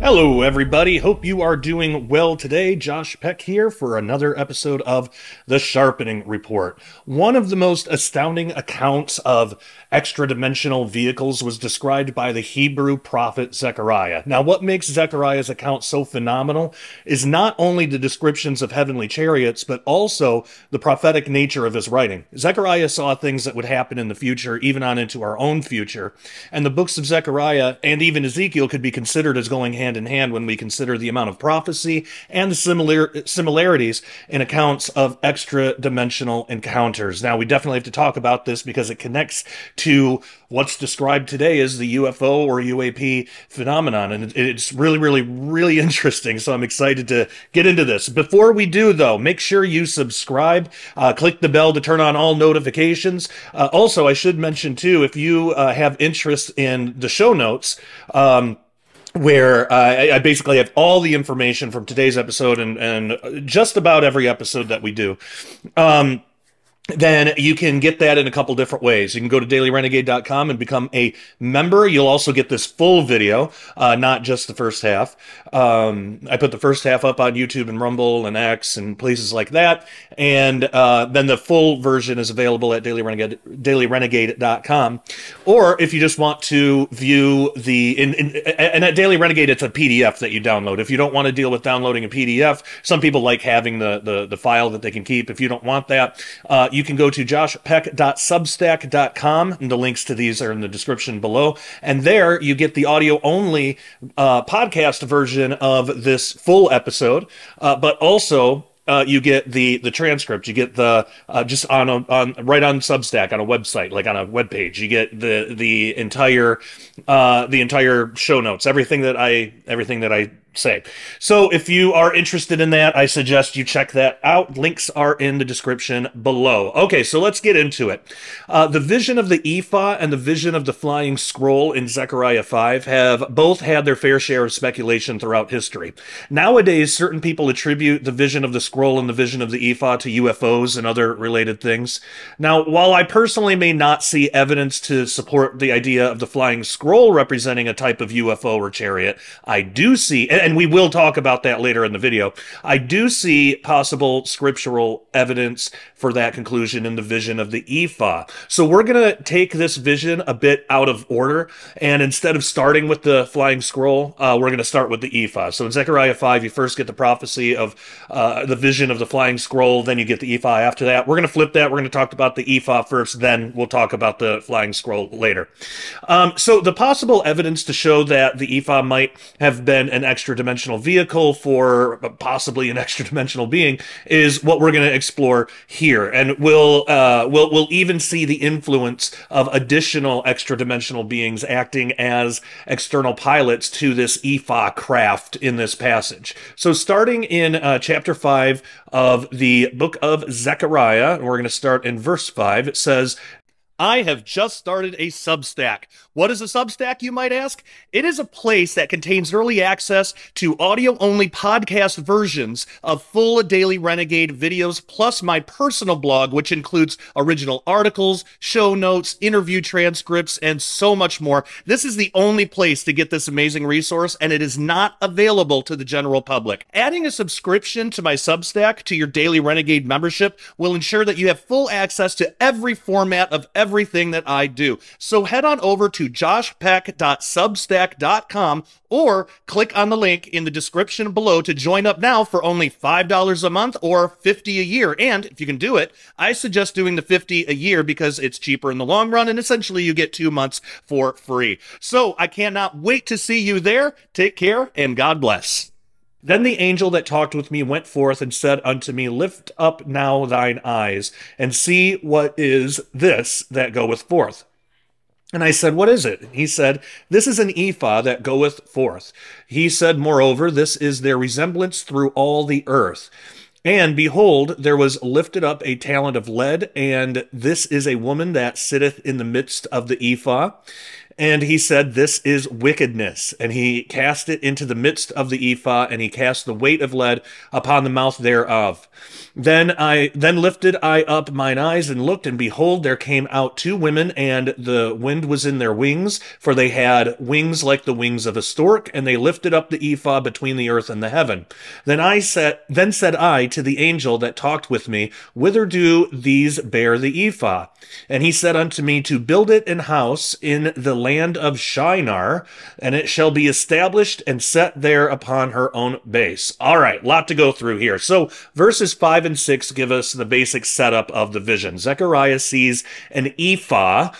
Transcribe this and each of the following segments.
Hello, everybody. Hope you are doing well today. Josh Peck here for another episode of The Sharpening Report. One of the most astounding accounts of extra-dimensional vehicles was described by the Hebrew prophet Zechariah. Now, what makes Zechariah's account so phenomenal is not only the descriptions of heavenly chariots, but also the prophetic nature of his writing. Zechariah saw things that would happen in the future, even on into our own future, and the books of Zechariah and even Ezekiel could be considered as going hand in hand when we consider the amount of prophecy and the similarities in accounts of extra-dimensional encounters. Now, we definitely have to talk about this because it connects to what's described today as the UFO or UAP phenomenon, and it's really interesting, so I'm excited to get into this. Before we do, though, make sure you subscribe, click the bell to turn on all notifications. Also, I should mention, too, if you have interest in the show notes, where I basically have all the information from today's episode and just about every episode that we do. Then you can get that in a couple different ways. You can go to dailyrenegade.com and become a member. You'll also get this full video, not just the first half. I put the first half up on YouTube and Rumble and X and places like that. And then the full version is available at dailyrenegade.com. Or if you just want to view and at Daily Renegade, it's a PDF that you download. If you don't want to deal with downloading a PDF, some people like having the file that they can keep. If you don't want that, you can go to joshpeck.substack.com, and the links to these are in the description below. And there you get the audio-only podcast version of this full episode, but also you get the transcript. You get the just right on Substack on a website, like on a web page. You get the entire show notes, everything that I say. So if you are interested in that, I suggest you check that out. Links are in the description below. Okay, so let's get into it. The vision of the Ephah and the vision of the flying scroll in Zechariah 5 have both had their fair share of speculation throughout history. Nowadays, certain people attribute the vision of the scroll and the vision of the Ephah to UFOs and other related things. Now, while I personally may not see evidence to support the idea of the flying scroll representing a type of UFO or chariot, I do see, and we will talk about that later in the video, I do see possible scriptural evidence for that conclusion in the vision of the Ephah. So we're going to take this vision a bit out of order, and instead of starting with the flying scroll, we're going to start with the Ephah. So in Zechariah 5, you first get the prophecy of the vision of the flying scroll, then you get the Ephah after that. We're going to flip that. We're going to talk about the Ephah first, then we'll talk about the flying scroll later. So the possible evidence to show that the Ephah might have been an extra-dimensional vehicle for possibly an extra-dimensional being is what we're going to explore here. And we'll even see the influence of additional extra-dimensional beings acting as external pilots to this Ephah craft in this passage. So starting in chapter 5 of the book of Zechariah, and we're going to start in verse 5, it says, I have just started a Substack. What is a Substack, you might ask? It is a place that contains early access to audio-only podcast versions of full Daily Renegade videos, plus my personal blog, which includes original articles, show notes, interview transcripts, and so much more. This is the only place to get this amazing resource, and it is not available to the general public. Adding a subscription to my Substack to your Daily Renegade membership will ensure that you have full access to every format of everything that I do. So head on over to joshpeck.substack.com or click on the link in the description below to join up now for only $5 a month or $50 a year. And if you can do it, I suggest doing the $50 a year because it's cheaper in the long run, and essentially you get 2 months for free. So I cannot wait to see you there. Take care and God bless. Then the angel that talked with me went forth and said unto me, Lift up now thine eyes, and see what is this that goeth forth. And I said, What is it? He said, This is an ephah that goeth forth. He said, Moreover, this is their resemblance through all the earth. And behold, there was lifted up a talent of lead, and this is a woman that sitteth in the midst of the ephah. And he said, "This is wickedness." And he cast it into the midst of the ephah, and he cast the weight of lead upon the mouth thereof. Then lifted I up mine eyes and looked, and behold, there came out two women, and the wind was in their wings, for they had wings like the wings of a stork, and they lifted up the ephah between the earth and the heaven. Then said I to the angel that talked with me, Whither do these bear the ephah? And he said unto me, To build it an house in the land of Shinar, and it shall be established and set there upon her own base. All right, lot to go through here. So verses 5 and 6 give us the basic setup of the vision. Zechariah sees an ephah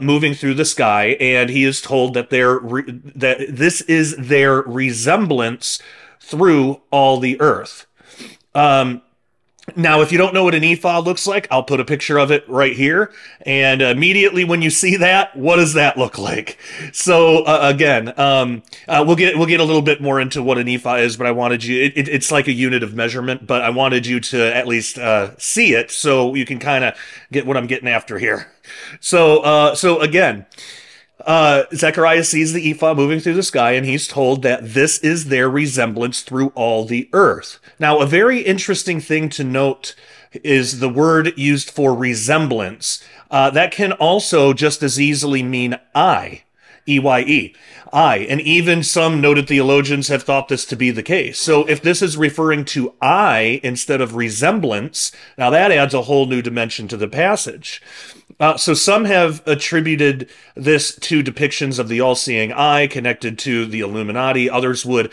moving through the sky, and he is told that that this is their resemblance through all the earth. Now, if you don't know what an ephah looks like, I'll put a picture of it right here. And immediately when you see that, what does that look like? So again, we'll get a little bit more into what an ephah is, but I wanted you, it's like a unit of measurement, but I wanted you to at least see it so you can kind of get what I'm getting after here. So again, Zechariah sees the ephah moving through the sky, and he's told that this is their resemblance through all the earth. Now, a very interesting thing to note is the word used for resemblance. That can also just as easily mean eye, E-Y-E, eye. And even some noted theologians have thought this to be the case. So if this is referring to eye instead of resemblance, now that adds a whole new dimension to the passage. So some have attributed this to depictions of the all-seeing eye connected to the Illuminati. Others would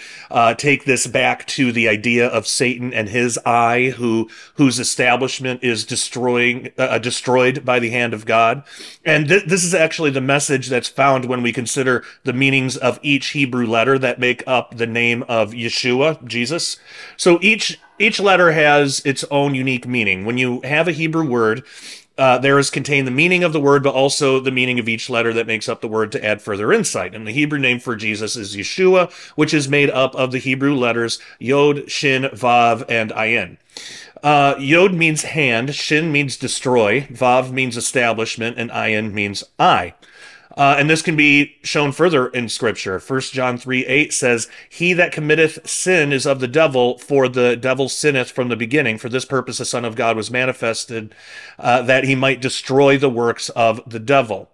take this back to the idea of Satan and his eye, whose establishment is destroyed by the hand of God. And this is actually the message that's found when we consider the meanings of each Hebrew letter that make up the name of Yeshua, Jesus. So each letter has its own unique meaning. When you have a Hebrew word, there is contained the meaning of the word, but also the meaning of each letter that makes up the word to add further insight. And the Hebrew name for Jesus is Yeshua, which is made up of the Hebrew letters Yod, Shin, Vav, and Ayin. Yod means hand, Shin means destroy, Vav means establishment, and Ayin means eye. And this can be shown further in Scripture. 1 John 3:8 says, He that committeth sin is of the devil, for the devil sinneth from the beginning. For this purpose the Son of God was manifested, that he might destroy the works of the devil.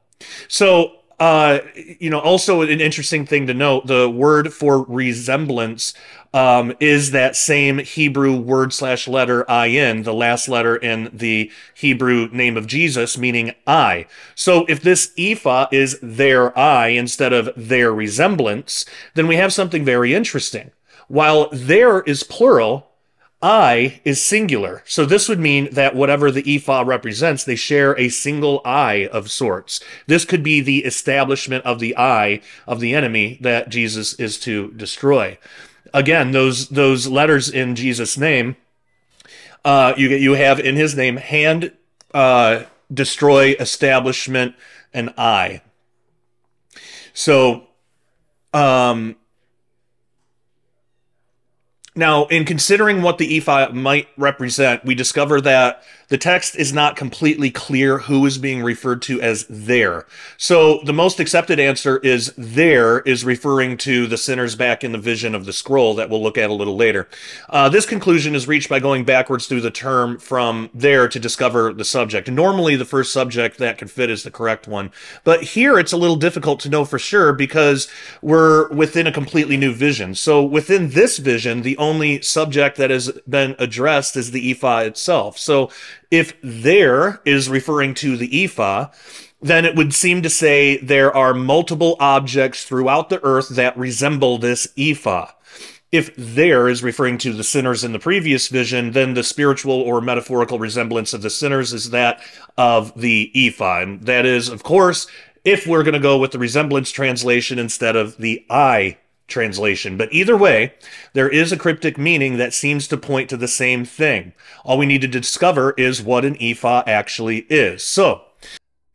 So, also an interesting thing to note, the word for resemblance is that same Hebrew word/letter ayin, the last letter in the Hebrew name of Jesus, meaning eye. So if this ephah is their eye instead of their resemblance, then we have something very interesting. While there is plural, eye is singular. So this would mean that whatever the ephah represents, they share a single eye of sorts. This could be the establishment of the eye of the enemy that Jesus is to destroy. Again, those letters in Jesus' name, you have in his name hand, destroy, establishment, and eye. So, now, in considering what the ephah might represent, we discover that the text is not completely clear who is being referred to as there. So the most accepted answer is there is referring to the sinners back in the vision of the scroll that we'll look at a little later. This conclusion is reached by going backwards through the term from there to discover the subject. Normally, the first subject that can fit is the correct one. But here, it's a little difficult to know for sure because we're within a completely new vision. So within this vision, the only subject that has been addressed is the ephah itself. So if there is referring to the ephah, then it would seem to say there are multiple objects throughout the earth that resemble this ephah. If there is referring to the sinners in the previous vision, then the spiritual or metaphorical resemblance of the sinners is that of the ephah. And that is, of course, if we're going to go with the resemblance translation instead of the eye translation. But either way, there is a cryptic meaning that seems to point to the same thing. All we need to discover is what an ephah actually is. So,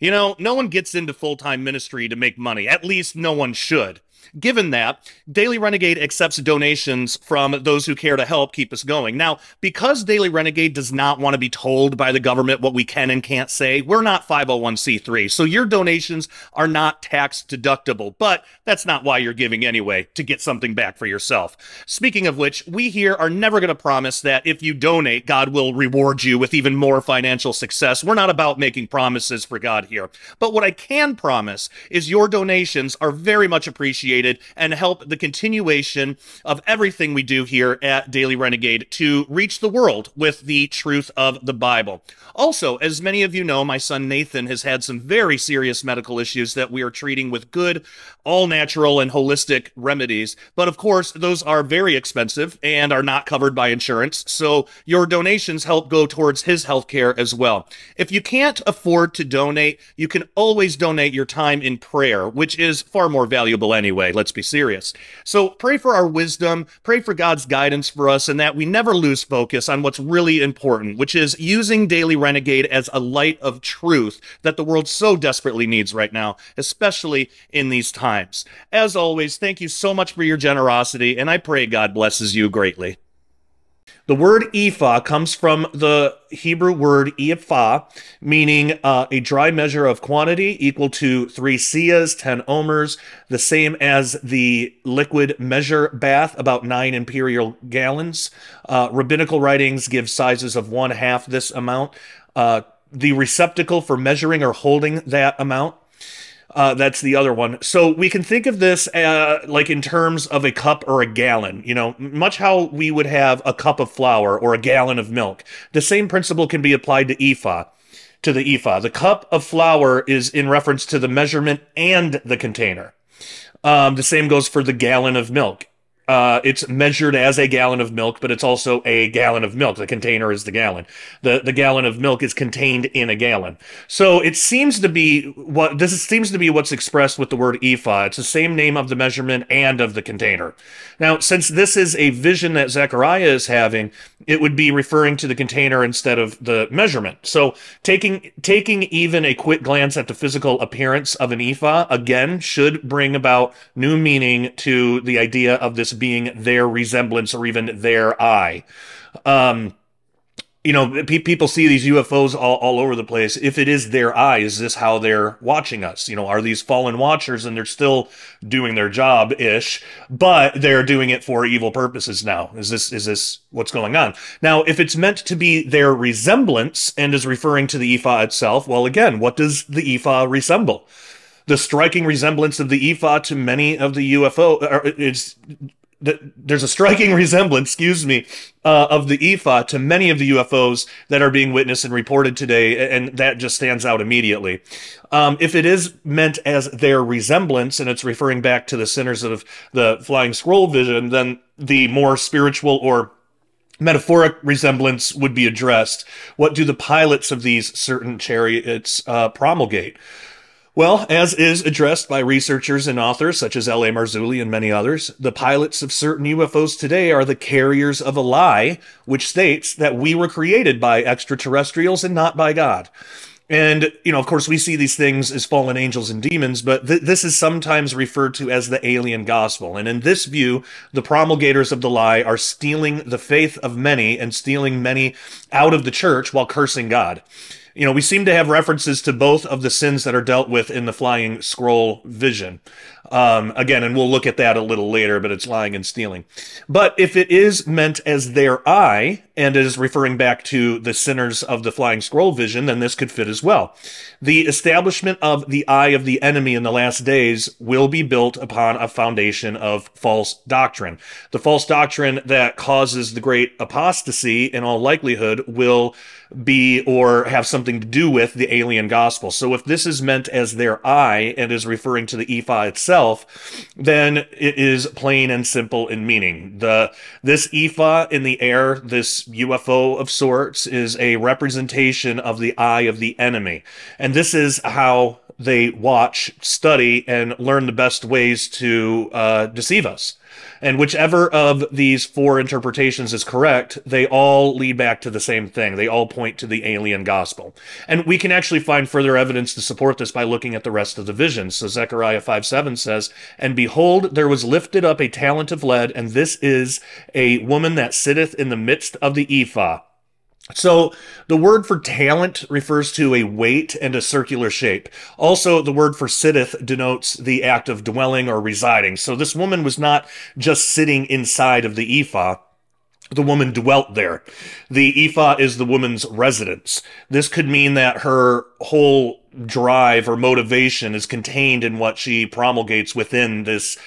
no one gets into full-time ministry to make money. At least no one should. Given that, Daily Renegade accepts donations from those who care to help keep us going. Now, because Daily Renegade does not want to be told by the government what we can and can't say, we're not 501c3, so your donations are not tax deductible, but that's not why you're giving anyway, to get something back for yourself. Speaking of which, we here are never going to promise that if you donate, God will reward you with even more financial success. We're not about making promises for God here. But what I can promise is your donations are very much appreciated and help the continuation of everything we do here at Daily Renegade to reach the world with the truth of the Bible. Also, as many of you know, my son Nathan has had some very serious medical issues that we are treating with good, all-natural and holistic remedies. But of course, those are very expensive and are not covered by insurance, so your donations help go towards his health care as well. If you can't afford to donate, you can always donate your time in prayer, which is far more valuable anyway, let's be serious. So pray for our wisdom, pray for God's guidance for us, and that we never lose focus on what's really important, which is using Daily Renegade as a light of truth that the world so desperately needs right now, especially in these times. As always, thank you so much for your generosity, and I pray God blesses you greatly. The word Ephah comes from the Hebrew word Ephah, meaning a dry measure of quantity equal to 3 seahs, 10 omers, the same as the liquid measure bath, about 9 imperial gallons. Rabbinical writings give sizes of 1/2 this amount. The receptacle for measuring or holding that amount, that's the other one. So we can think of this like in terms of a cup or a gallon, you know, much how we would have a cup of flour or a gallon of milk. The same principle can be applied to Ephah, to the Ephah. The cup of flour is in reference to the measurement and the container. The same goes for the gallon of milk. It's measured as a gallon of milk, but it's also a gallon of milk. The container is the gallon. The gallon of milk is contained in a gallon. So it seems to be what's expressed with the word Ephah. It's the same name of the measurement and of the container. Now, since this is a vision that Zechariah is having, it would be referring to the container instead of the measurement. So taking even a quick glance at the physical appearance of an ephah, again, should bring about new meaning to the idea of this being their resemblance or even their eye. You know, people see these UFOs all over the place. If it is their eye, is this how they're watching us? You know, are these fallen watchers and they're still doing their job-ish, but they're doing it for evil purposes now? Is this what's going on? Now, if it's meant to be their resemblance and is referring to the ephah itself, well, again, what does the ephah resemble? The striking resemblance of the ephah to many of the there's a striking resemblance, of the ephah to many of the UFOs that are being witnessed and reported today, and that just stands out immediately. If it is meant as their resemblance, and it's referring back to the sinners of the flying scroll vision, then the more spiritual or metaphoric resemblance would be addressed. What do the pilots of these certain chariots promulgate? Well, as is addressed by researchers and authors such as L.A. Marzulli and many others, the pilots of certain UFOs today are the carriers of a lie, which states that we were created by extraterrestrials and not by God. And, you know, of course, we see these things as fallen angels and demons, but this is sometimes referred to as the alien gospel. And in this view, the promulgators of the lie are stealing the faith of many and stealing many out of the church while cursing God. You know, we seem to have references to both of the sins that are dealt with in the flying scroll vision. Again, and we'll look at that a little later, but it's lying and stealing. But if it is meant as their eye, and is referring back to the sinners of the flying scroll vision, then this could fit as well. The establishment of the eye of the enemy in the last days will be built upon a foundation of false doctrine. The false doctrine that causes the great apostasy, in all likelihood, will be or have something to do with the alien gospel. So if this is meant as their eye and is referring to the ephah itself, then it is plain and simple in meaning. This ephah in the air, this UFO of sorts, is a representation of the eye of the enemy. And this is how they watch, study, and learn the best ways to deceive us. And whichever of these four interpretations is correct, they all lead back to the same thing. They all point to the alien gospel. And we can actually find further evidence to support this by looking at the rest of the visions. So Zechariah 5:7 says, "And behold, there was lifted up a talent of lead, and this is a woman that sitteth in the midst of the ephah." So the word for talent refers to a weight and a circular shape. Also, the word for sitteth denotes the act of dwelling or residing. So this woman was not just sitting inside of the ephah. The woman dwelt there. The ephah is the woman's residence. This could mean that her whole drive or motivation is contained in what she promulgates within this,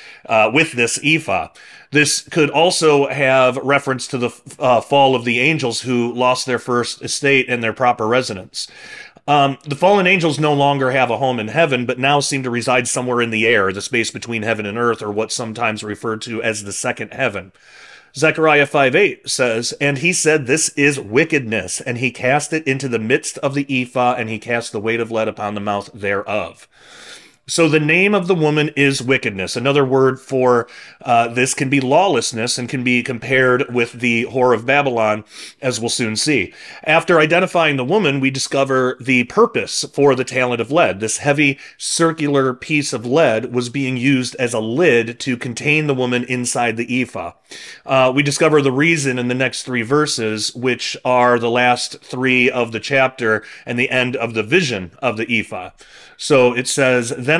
with this ephah. This could also have reference to the fall of the angels who lost their first estate and their proper residence. The fallen angels no longer have a home in heaven, but now seem to reside somewhere in the air, the space between heaven and earth, or what's sometimes referred to as the second heaven. Zechariah 5:8 says, "And he said, This is wickedness, and he cast it into the midst of the ephah, and he cast the weight of lead upon the mouth thereof." So the name of the woman is wickedness. Another word for this can be lawlessness and can be compared with the whore of Babylon, as we'll soon see. After identifying the woman, we discover the purpose for the talent of lead. This heavy circular piece of lead was being used as a lid to contain the woman inside the ephah. We discover the reason in the next three verses, which are the last three of the chapter and the end of the vision of the ephah. So it says, Then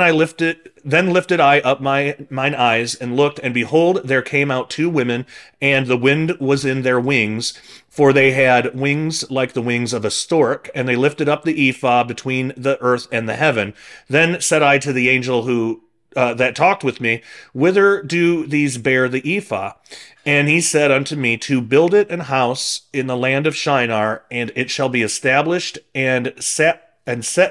lifted I up mine eyes, and looked, and behold, there came out two women, and the wind was in their wings, for they had wings like the wings of a stork, and they lifted up the ephah between the earth and the heaven. Then said I to the angel who that talked with me, Whither do these bear the ephah? And he said unto me, To build it an house in the land of Shinar, and it shall be established and set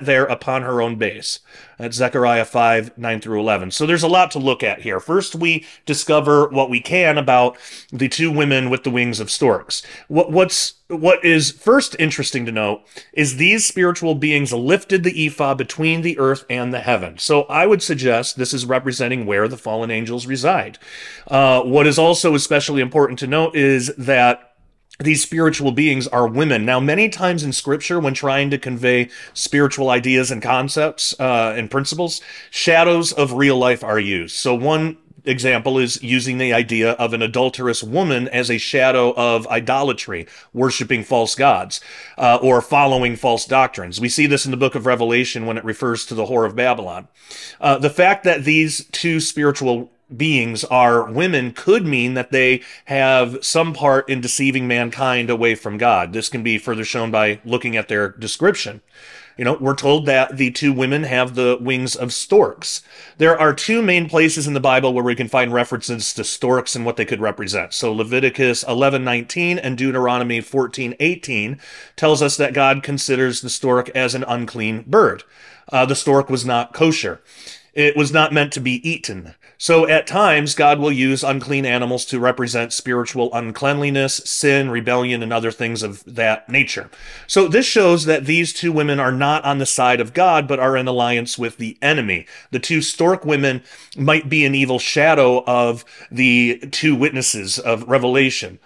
there upon her own base. That's Zechariah 5:9-11. So there's a lot to look at here. First, we discover what we can about the two women with the wings of storks. What is first interesting to note is these spiritual beings lifted the ephah between the earth and the heaven. So I would suggest this is representing where the fallen angels reside. What is also especially important to note is that these spiritual beings are women. Now, many times in Scripture, when trying to convey spiritual ideas and concepts and principles, shadows of real life are used. So one example is using the idea of an adulterous woman as a shadow of idolatry, worshiping false gods, or following false doctrines. We see this in the book of Revelation when it refers to the whore of Babylon. The fact that these two spiritual beings are women could mean that they have some part in deceiving mankind away from God. This can be further shown by looking at their description. You know, we're told that the two women have the wings of storks. There are two main places in the Bible where we can find references to storks and what they could represent. So Leviticus 11:19 and Deuteronomy 14:18 tells us that God considers the stork as an unclean bird. The stork was not kosher. It was not meant to be eaten. So at times, God will use unclean animals to represent spiritual uncleanliness, sin, rebellion, and other things of that nature. So this shows that these two women are not on the side of God, but are in alliance with the enemy. The two stork women might be an evil shadow of the two witnesses of Revelation.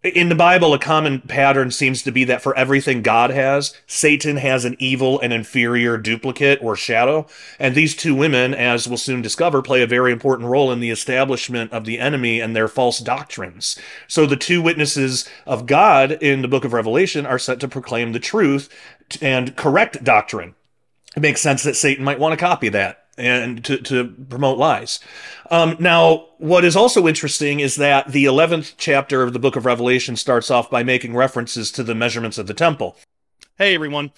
In the Bible, a common pattern seems to be that for everything God has, Satan has an evil and inferior duplicate or shadow. And these two women, as we'll soon discover, play a very important role in the establishment of the enemy and their false doctrines. So the two witnesses of God in the book of Revelation are set to proclaim the truth and correct doctrine. It makes sense that Satan might want to copy that and to promote lies. Now, what is also interesting is that the 11th chapter of the book of Revelation starts off by making references to the measurements of the temple. Hey everyone.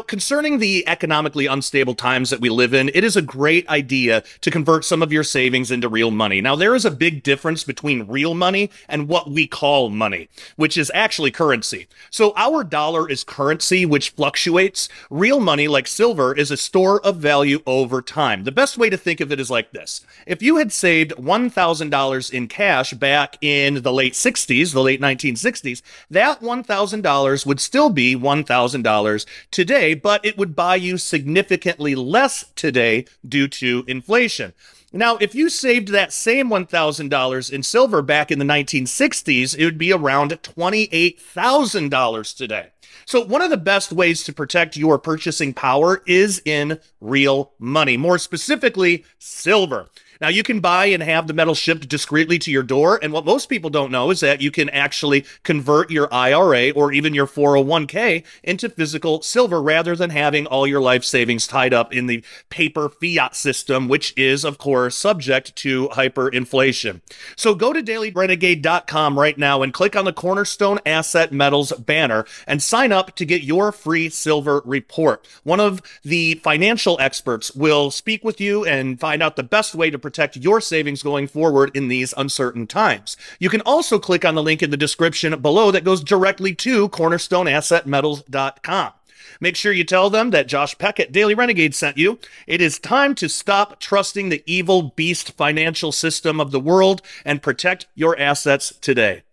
Concerning the economically unstable times that we live in, it is a great idea to convert some of your savings into real money. Now, there is a big difference between real money and what we call money, which is actually currency. So our dollar is currency, which fluctuates. Real money, like silver, is a store of value over time. The best way to think of it is like this. If you had saved $1,000 in cash back in the late 60s, the late 1960s, that $1,000 would still be $1,000 $1,000 today, but it would buy you significantly less today due to inflation. Now, if you saved that same $1,000 in silver back in the 1960s, it would be around $28,000 today. So one of the best ways to protect your purchasing power is in real money, more specifically, silver. Now, you can buy and have the metal shipped discreetly to your door, and what most people don't know is that you can actually convert your IRA or even your 401k into physical silver rather than having all your life savings tied up in the paper fiat system, which is, of course, subject to hyperinflation. So go to dailyrenegade.com right now and click on the Cornerstone Asset Metals banner and sign up to get your free silver report. One of the financial experts will speak with you and find out the best way to protect your savings going forward in these uncertain times. You can also click on the link in the description below that goes directly to cornerstoneassetmetals.com. Make sure you tell them that Josh Peck at Daily Renegade sent you. It is time to stop trusting the evil beast financial system of the world and protect your assets today.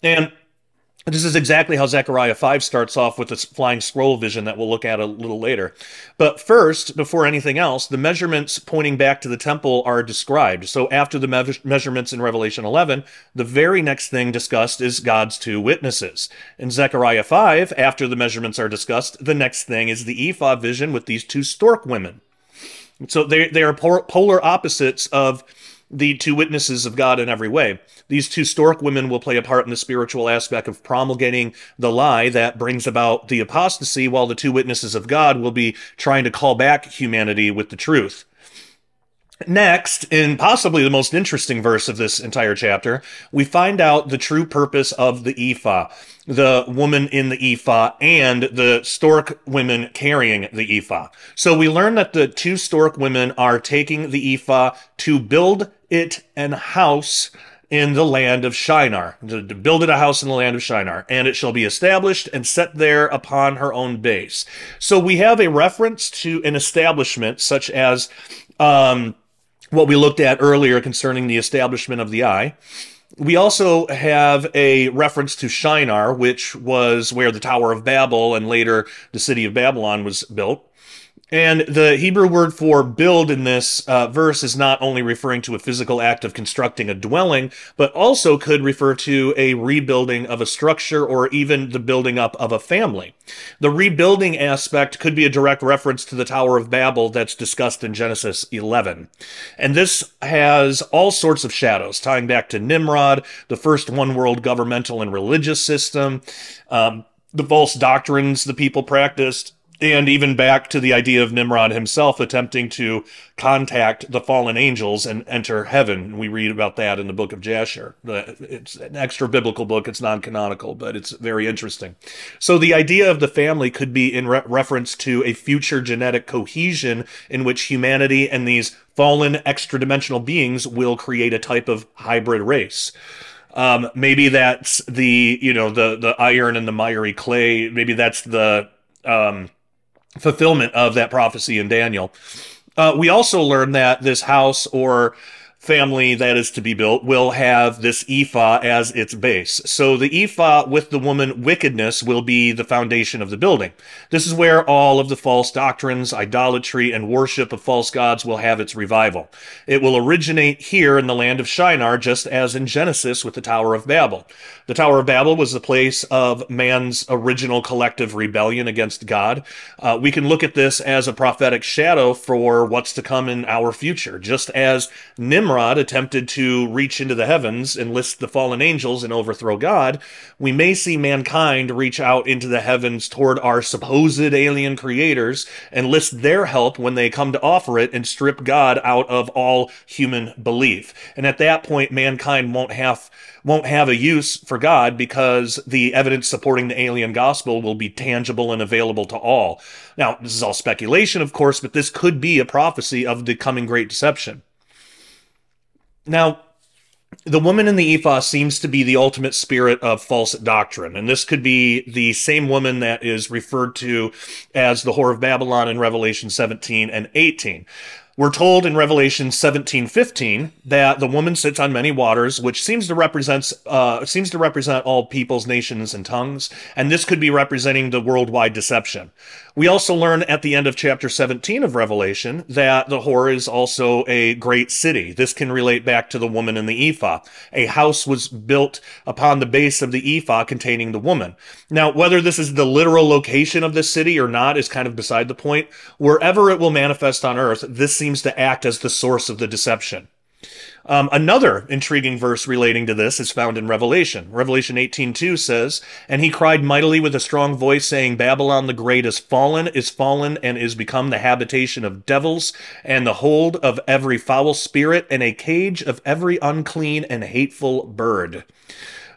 And this is exactly how Zechariah 5 starts off with this flying scroll vision that we'll look at a little later. But first, before anything else, the measurements pointing back to the temple are described. So after the measurements in Revelation 11, the very next thing discussed is God's two witnesses. In Zechariah 5, after the measurements are discussed, the next thing is the Ephah vision with these two stork women. So they are polar opposites of the two witnesses of God in every way. These two stork women will play a part in the spiritual aspect of promulgating the lie that brings about the apostasy, while the two witnesses of God will be trying to call back humanity with the truth. Next, in possibly the most interesting verse of this entire chapter, we find out the true purpose of the ephah, the woman in the ephah, and the stork women carrying the ephah. So we learn that the two stork women are taking the ephah to build it an house in the land of Shinar, to build it a house in the land of Shinar, and it shall be established and set there upon her own base. So we have a reference to an establishment such as what we looked at earlier concerning the establishment of the eye. We also have a reference to Shinar, which was where the Tower of Babel and later the city of Babylon was built. And the Hebrew word for build in this verse is not only referring to a physical act of constructing a dwelling, but also could refer to a rebuilding of a structure or even the building up of a family. The rebuilding aspect could be a direct reference to the Tower of Babel that's discussed in Genesis 11. And this has all sorts of shadows, tying back to Nimrod, the first one-world governmental and religious system, the false doctrines the people practiced, and even back to the idea of Nimrod himself attempting to contact the fallen angels and enter heaven. We read about that in the book of Jasher. It's an extra biblical book. It's non-canonical, but it's very interesting. So the idea of the family could be in reference to a future genetic cohesion in which humanity and these fallen extra-dimensional beings will create a type of hybrid race. Maybe that's the iron and the miry clay. Maybe that's the fulfillment of that prophecy in Daniel. We also learn that this house or family that is to be built will have this ephah as its base. So the ephah with the woman wickedness will be the foundation of the building. This is where all of the false doctrines, idolatry, and worship of false gods will have its revival. It will originate here in the land of Shinar, just as in Genesis with the Tower of Babel. The Tower of Babel was the place of man's original collective rebellion against God. We can look at this as a prophetic shadow for what's to come in our future, just as Nimrod attempted to reach into the heavens, enlist the fallen angels, and overthrow God. We may see mankind reach out into the heavens toward our supposed alien creators, enlist their help when they come to offer it, and strip God out of all human belief. And at that point, mankind won't have a use for God because the evidence supporting the alien gospel will be tangible and available to all. Now, this is all speculation, of course, but this could be a prophecy of the coming great deception. Now, the woman in the ephah seems to be the ultimate spirit of false doctrine, and this could be the same woman that is referred to as the whore of Babylon in Revelation 17 and 18. We're told in Revelation 17:15 that the woman sits on many waters, which seems to represent all peoples, nations, and tongues, and this could be representing the worldwide deception. We also learn at the end of chapter 17 of Revelation that the whore is also a great city. This can relate back to the woman in the Ephah. A house was built upon the base of the Ephah containing the woman. Now, whether this is the literal location of this city or not is kind of beside the point. Wherever it will manifest on earth, this seems to act as the source of the deception. Another intriguing verse relating to this is found in Revelation. Revelation 18:2 says, "And he cried mightily with a strong voice, saying, Babylon the great is fallen, and is become the habitation of devils, and the hold of every foul spirit, and a cage of every unclean and hateful bird."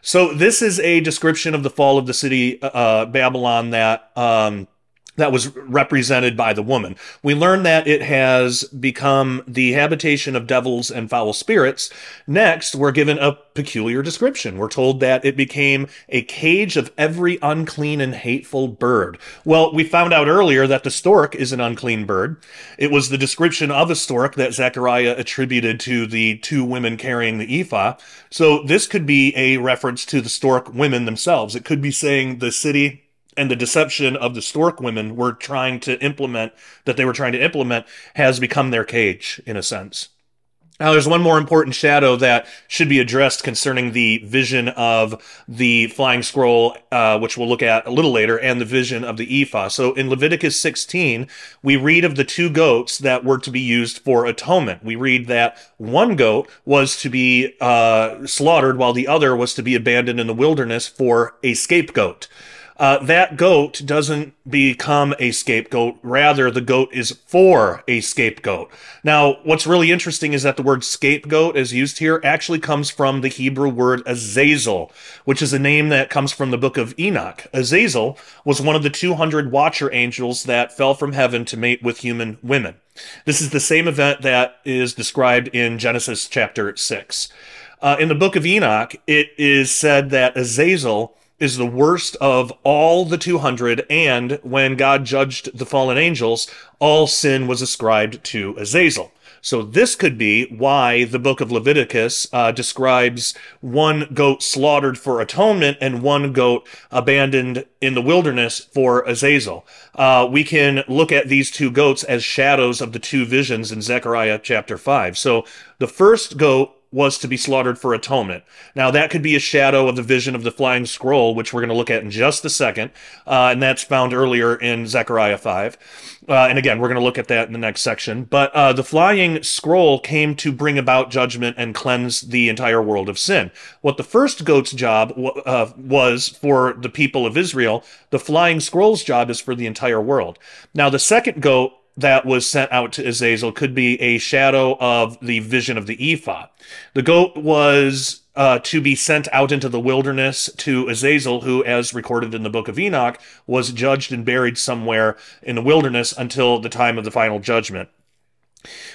So this is a description of the fall of the city Babylon that was represented by the woman. We learn that it has become the habitation of devils and foul spirits. Next, we're given a peculiar description. We're told that it became a cage of every unclean and hateful bird. Well, we found out earlier that the stork is an unclean bird. It was the description of a stork that Zechariah attributed to the two women carrying the ephah. So this could be a reference to the stork women themselves. It could be saying the city and the deception of the stork women were trying to implement, has become their cage, in a sense. Now, there's one more important shadow that should be addressed concerning the vision of the flying scroll, which we'll look at a little later, and the vision of the ephah. So in Leviticus 16, we read of the two goats that were to be used for atonement. We read that one goat was to be slaughtered while the other was to be abandoned in the wilderness for a scapegoat. That goat doesn't become a scapegoat. Rather, the goat is for a scapegoat. Now, what's really interesting is that the word scapegoat, as used here, actually comes from the Hebrew word Azazel, which is a name that comes from the book of Enoch. Azazel was one of the 200 watcher angels that fell from heaven to mate with human women. This is the same event that is described in Genesis chapter 6. In the book of Enoch, it is said that Azazel is the worst of all the 200, and when God judged the fallen angels, all sin was ascribed to Azazel. So this could be why the book of Leviticus describes one goat slaughtered for atonement and one goat abandoned in the wilderness for Azazel. We can look at these two goats as shadows of the two visions in Zechariah chapter 5. So the first goat was to be slaughtered for atonement. Now, that could be a shadow of the vision of the flying scroll, which we're going to look at in just a second, and that's found earlier in Zechariah 5. And again, we're going to look at that in the next section. But the flying scroll came to bring about judgment and cleanse the entire world of sin. What the first goat's job was for the people of Israel, the flying scroll's job is for the entire world. Now, the second goat that was sent out to Azazel could be a shadow of the vision of the ephah. The goat was to be sent out into the wilderness to Azazel, who, as recorded in the book of Enoch, was judged and buried somewhere in the wilderness until the time of the final judgment.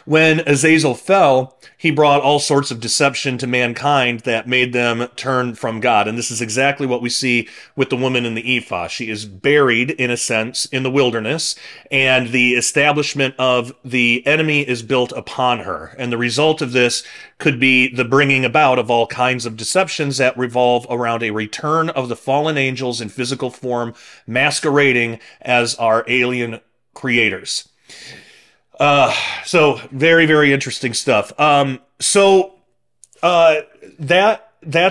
When Azazel fell, he brought all sorts of deception to mankind that made them turn from God. And this is exactly what we see with the woman in the ephah. She is buried, in a sense, in the wilderness, and the establishment of the enemy is built upon her. And the result of this could be the bringing about of all kinds of deceptions that revolve around a return of the fallen angels in physical form, masquerading as our alien creators. So very, very interesting stuff. That's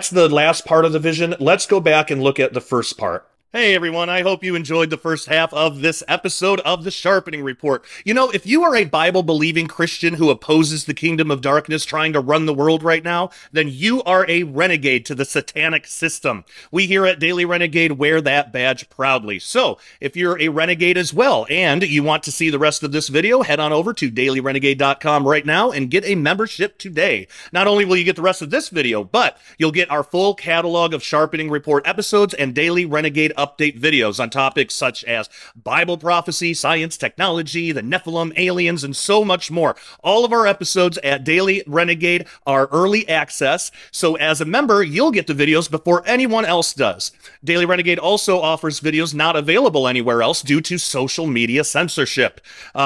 the last part of the vision. Let's go back and look at the first part. Hey everyone, I hope you enjoyed the first half of this episode of the Sharpening Report. You know, if you are a Bible-believing Christian who opposes the kingdom of darkness trying to run the world right now, then you are a renegade to the satanic system. We here at Daily Renegade wear that badge proudly. So, if you're a renegade as well, and you want to see the rest of this video, head on over to dailyrenegade.com right now and get a membership today. Not only will you get the rest of this video, but you'll get our full catalog of Sharpening Report episodes and Daily Renegade update videos on topics such as Bible prophecy, science, technology, the Nephilim, aliens, and so much more. All of our episodes at Daily Renegade are early access, so as a member, you'll get the videos before anyone else does. Daily Renegade also offers videos not available anywhere else due to social media censorship.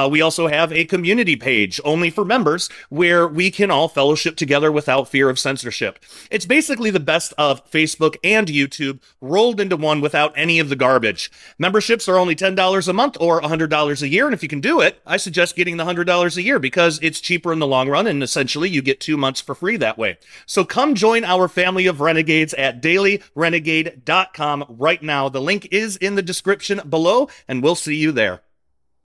We also have a community page only for members where we can all fellowship together without fear of censorship. It's basically the best of Facebook and YouTube rolled into one without any of the garbage. Memberships are only $10 a month or $100 a year, and if you can do it, I suggest getting the $100 a year because it's cheaper in the long run, and essentially you get 2 months for free that way. So come join our family of renegades at dailyrenegade.com right now. The link is in the description below, and we'll see you there.